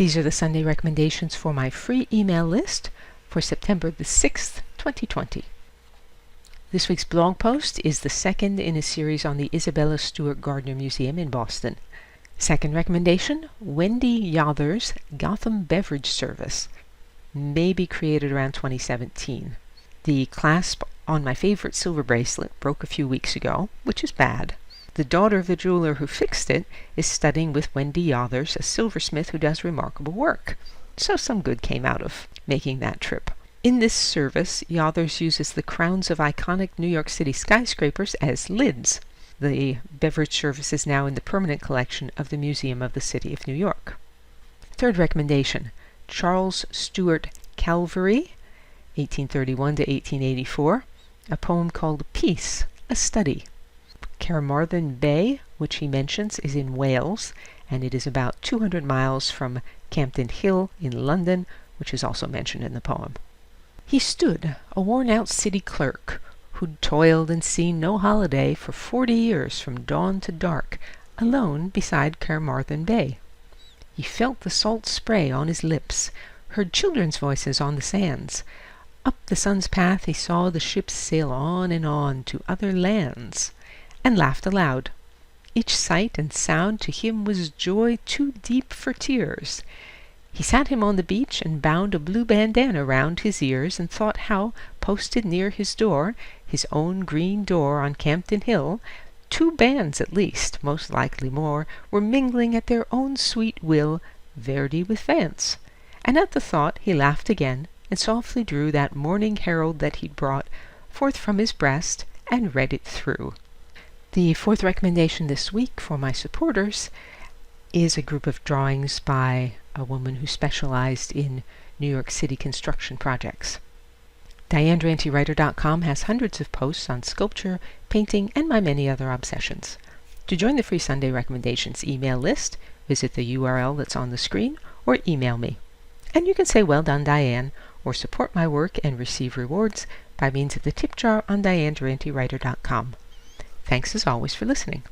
These are the Sunday recommendations for my free email list for September the 6th, 2020. This week's blog post is the second in a series on the Isabella Stewart Gardner Museum in Boston. Second recommendation, Wendy Yothers' Gotham Beverage Service, may be created around 2017. The clasp on my favorite silver bracelet broke a few weeks ago, which is bad. The daughter of the jeweler who fixed it is studying with Wendy Yothers, a silversmith who does remarkable work. So some good came out of making that trip. In this service, Yothers uses the crowns of iconic New York City skyscrapers as lids. The beverage service is now in the permanent collection of the Museum of the City of New York. Third recommendation, Charles Stewart Calverly, 1831 to 1884, a poem called Peace, a Study. Carmarthen Bay, which he mentions, is in Wales, and it is about 200 miles from Campden Hill in London, which is also mentioned in the poem. He stood, a worn-out city clerk, who'd toiled and seen no holiday for 40 years from dawn to dark, alone beside Carmarthen Bay. He felt the salt spray on his lips, heard children's voices on the sands. Up the sun's path he saw the ships sail on to other lands, and laughed aloud. Each sight and sound to him was joy too deep for tears. He sat him on the beach and bound a blue bandana round his ears, and thought how, posted near his door, his own green door on Campden Hill, 2 bands at least, most likely more, were mingling at their own sweet will, Verdi with Vance. And at the thought he laughed again, and softly drew that morning herald that he'd brought forth from his breast, and read it through. The fourth recommendation this week for my supporters is a group of drawings by a woman who specialized in New York City construction projects. DianeDuranteWriter.com has hundreds of posts on sculpture, painting, and my many other obsessions. To join the free Sunday recommendations email list, visit the URL that's on the screen or email me. And you can say, "Well done, Diane," or support my work and receive rewards by means of the tip jar on DianeDuranteWriter.com. Thanks as always for listening.